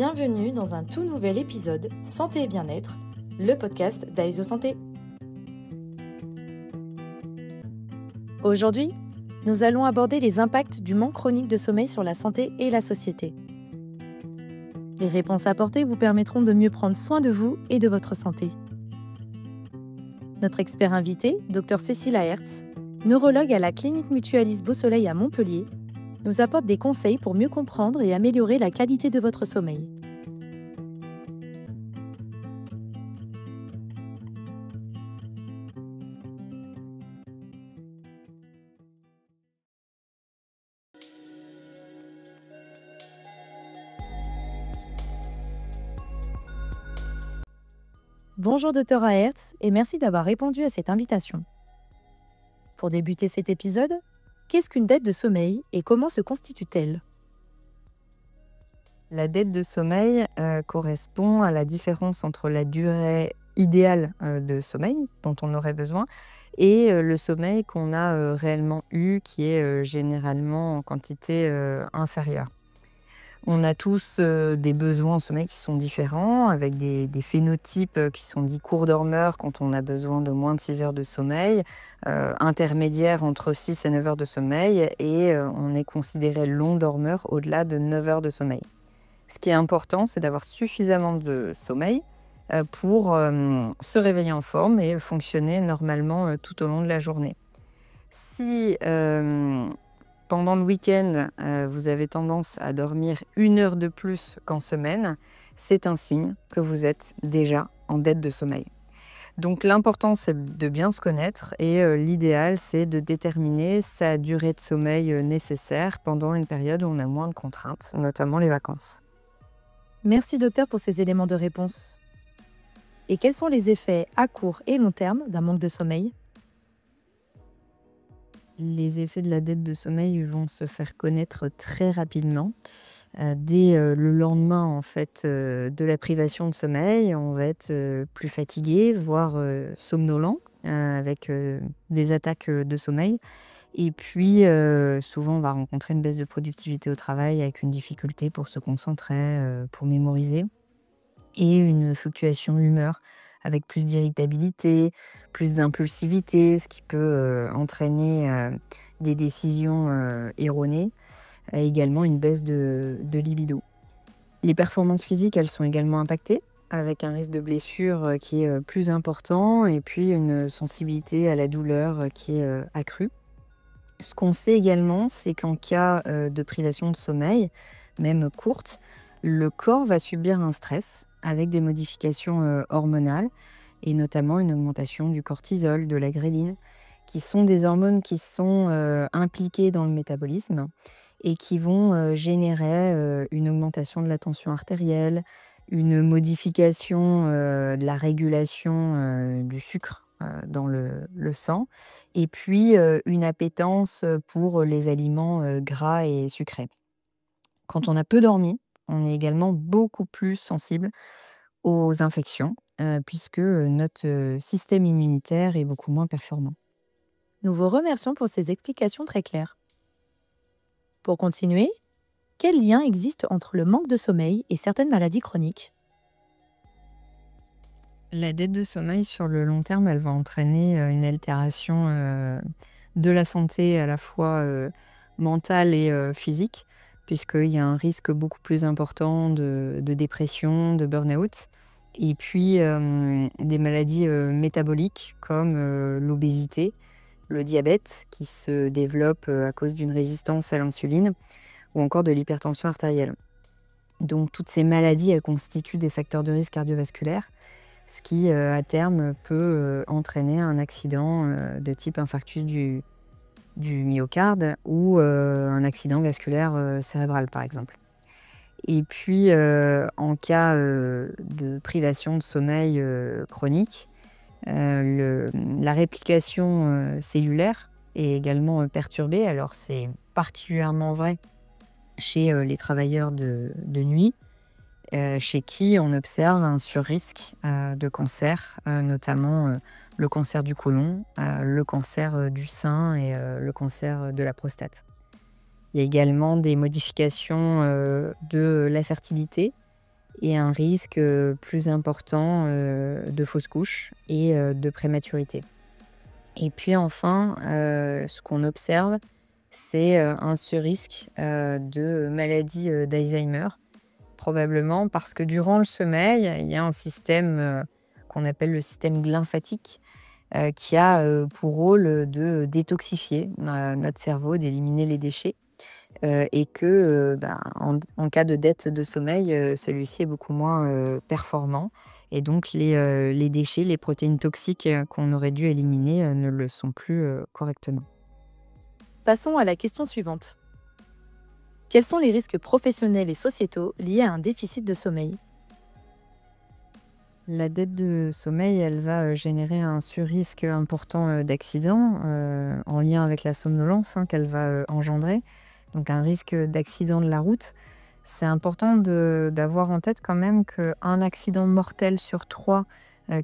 Bienvenue dans un tout nouvel épisode Santé et Bien-être, le podcast d'Aesio Santé. Aujourd'hui, nous allons aborder les impacts du manque chronique de sommeil sur la santé et la société. Les réponses apportées vous permettront de mieux prendre soin de vous et de votre santé. Notre expert invité, Dr Cécile Hertz, neurologue à la clinique mutualiste Beau Soleil à Montpellier, nous apporte des conseils pour mieux comprendre et améliorer la qualité de votre sommeil. Bonjour Dr Hertz et merci d'avoir répondu à cette invitation. Pour débuter cet épisode, qu'est-ce qu'une dette de sommeil et comment se constitue-t-elle ? La dette de sommeil correspond à la différence entre la durée idéale de sommeil dont on aurait besoin et le sommeil qu'on a réellement eu qui est généralement en quantité inférieure. On a tous des besoins en sommeil qui sont différents, avec des phénotypes qui sont dits courts dormeurs quand on a besoin de moins de 6 heures de sommeil, intermédiaires entre 6 et 9 heures de sommeil, et on est considéré long dormeur au-delà de 9 heures de sommeil. Ce qui est important, c'est d'avoir suffisamment de sommeil pour se réveiller en forme et fonctionner normalement tout au long de la journée. Si pendant le week-end, vous avez tendance à dormir 1 heure de plus qu'en semaine, c'est un signe que vous êtes déjà en dette de sommeil. Donc l'important, c'est de bien se connaître et l'idéal, c'est de déterminer sa durée de sommeil nécessaire pendant une période où on a moins de contraintes, notamment les vacances. Merci docteur pour ces éléments de réponse. Et quels sont les effets à court et long terme d'un manque de sommeil ? Les effets de la dette de sommeil vont se faire connaître très rapidement. Dès le lendemain en fait, de la privation de sommeil, on va être plus fatigué, voire somnolent, avec des attaques de sommeil. Et puis, souvent, on va rencontrer une baisse de productivité au travail avec une difficulté pour se concentrer, pour mémoriser et une fluctuation d'humeur avec plus d'irritabilité, plus d'impulsivité, ce qui peut entraîner des décisions erronées, et également une baisse de libido. Les performances physiques, elles sont également impactées, avec un risque de blessure qui est plus important et puis une sensibilité à la douleur qui est accrue. Ce qu'on sait également, c'est qu'en cas de privation de sommeil, même courte, le corps va subir un stress avec des modifications hormonales et notamment une augmentation du cortisol, de la gréline, qui sont des hormones qui sont impliquées dans le métabolisme et qui vont générer une augmentation de la tension artérielle, une modification de la régulation du sucre dans le sang, et puis une appétence pour les aliments gras et sucrés. Quand on a peu dormi, on est également beaucoup plus sensible aux infections, puisque notre système immunitaire est beaucoup moins performant. Nous vous remercions pour ces explications très claires. Pour continuer, quel lien existe entre le manque de sommeil et certaines maladies chroniques ? La dette de sommeil, sur le long terme, elle va entraîner une altération de la santé à la fois mentale et physique, puisqu'il y a un risque beaucoup plus important de dépression, de burn-out, et puis des maladies métaboliques comme l'obésité, le diabète qui se développe à cause d'une résistance à l'insuline, ou encore de l'hypertension artérielle. Donc toutes ces maladies, elles constituent des facteurs de risque cardiovasculaire, ce qui, à terme, peut entraîner un accident de type infarctus du myocarde ou un accident vasculaire cérébral, par exemple. Et puis, en cas de privation de sommeil chronique, la réplication cellulaire est également perturbée. Alors, c'est particulièrement vrai chez les travailleurs de nuit, chez qui on observe un surrisque de cancer, notamment le cancer du côlon, le cancer du sein et le cancer de la prostate. Il y a également des modifications de la fertilité, et un risque plus important de fausse couche et de prématurité. Et puis enfin, ce qu'on observe, c'est un surrisque de maladie d'Alzheimer, probablement parce que durant le sommeil, il y a un système qu'on appelle le système lymphatique qui a pour rôle de détoxifier notre cerveau, d'éliminer les déchets. Et que en cas de dette de sommeil, celui-ci est beaucoup moins performant. Et donc les déchets, les protéines toxiques qu'on aurait dû éliminer ne le sont plus correctement. Passons à la question suivante. Quels sont les risques professionnels et sociétaux liés à un déficit de sommeil? La dette de sommeil, elle va générer un surrisque important d'accident en lien avec la somnolence qu'elle va engendrer. Donc un risque d'accident de la route. C'est important d'avoir en tête quand même qu'un accident mortel sur 3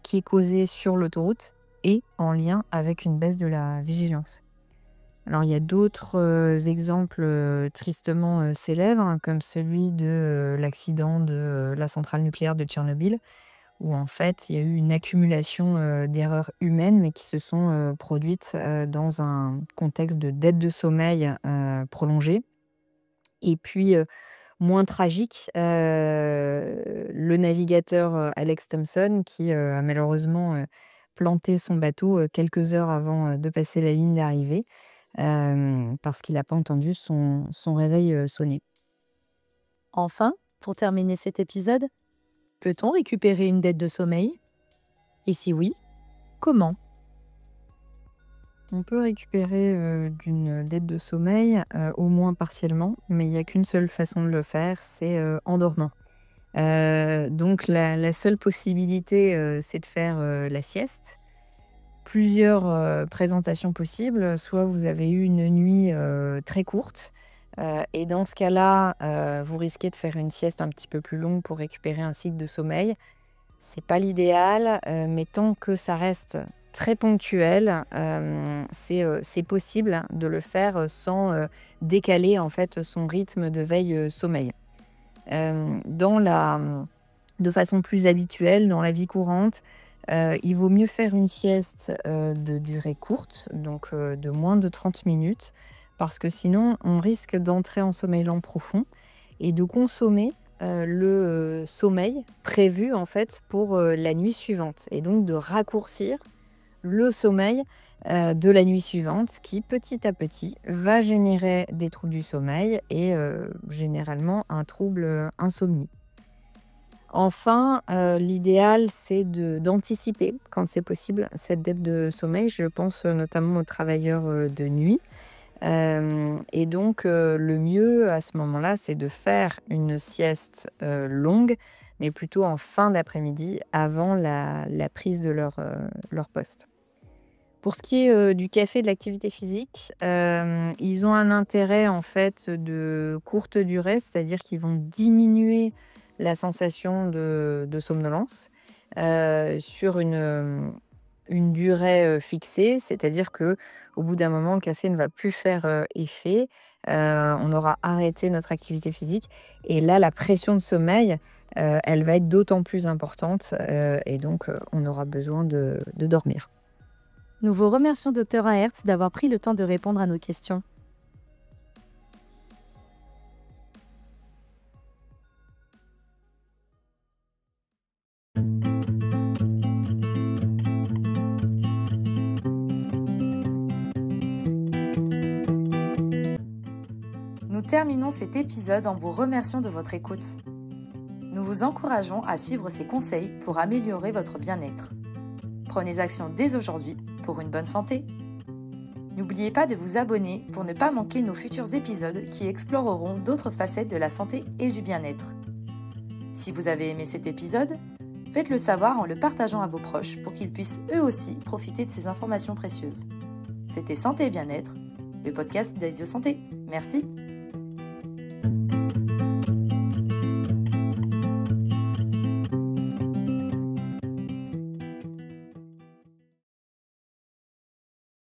qui est causé sur l'autoroute est en lien avec une baisse de la vigilance. Alors il y a d'autres exemples tristement célèbres, comme celui de l'accident de la centrale nucléaire de Tchernobyl, où en fait il y a eu une accumulation d'erreurs humaines, mais qui se sont produites dans un contexte de dette de sommeil prolongée. Et puis, moins tragique, le navigateur Alex Thomson qui a malheureusement planté son bateau quelques heures avant de passer la ligne d'arrivée, parce qu'il n'a pas entendu son réveil sonner. Enfin, pour terminer cet épisode, peut-on récupérer une dette de sommeil? Et si oui, comment? On peut récupérer d'une dette de sommeil, au moins partiellement, mais il n'y a qu'une seule façon de le faire, c'est en dormant. Donc la seule possibilité, c'est de faire la sieste. Plusieurs présentations possibles, soit vous avez eu une nuit très courte, et dans ce cas-là, vous risquez de faire une sieste un petit peu plus longue pour récupérer un cycle de sommeil. C'est pas l'idéal, mais tant que ça reste très ponctuel, c'est possible de le faire sans décaler en fait son rythme de veille sommeil. De façon plus habituelle, dans la vie courante, il vaut mieux faire une sieste de durée courte, donc de moins de 30 minutes, parce que sinon on risque d'entrer en sommeil lent profond et de consommer le sommeil prévu en fait pour la nuit suivante, et donc de raccourcir le sommeil de la nuit suivante, ce qui petit à petit va générer des troubles du sommeil et généralement un trouble insomnie. Enfin, l'idéal c'est d'anticiper quand c'est possible cette dette de sommeil. Je pense notamment aux travailleurs de nuit. Et donc le mieux à ce moment-là, c'est de faire une sieste longue, mais plutôt en fin d'après-midi, avant la prise de leur poste. Pour ce qui est du café et de l'activité physique, ils ont un intérêt en fait de courte durée, c'est-à-dire qu'ils vont diminuer la sensation de somnolence sur une durée fixée, c'est-à-dire que au bout d'un moment, le café ne va plus faire effet, on aura arrêté notre activité physique et là, la pression de sommeil, elle va être d'autant plus importante et donc on aura besoin de dormir. Nous vous remercions, Dr Aerts, d'avoir pris le temps de répondre à nos questions. Nous terminons cet épisode en vous remerciant de votre écoute. Nous vous encourageons à suivre ces conseils pour améliorer votre bien-être. Prenez action dès aujourd'hui pour une bonne santé. N'oubliez pas de vous abonner pour ne pas manquer nos futurs épisodes qui exploreront d'autres facettes de la santé et du bien-être. Si vous avez aimé cet épisode, faites-le savoir en le partageant à vos proches pour qu'ils puissent eux aussi profiter de ces informations précieuses. C'était Santé et Bien-être, le podcast d'Aesio Santé. Merci.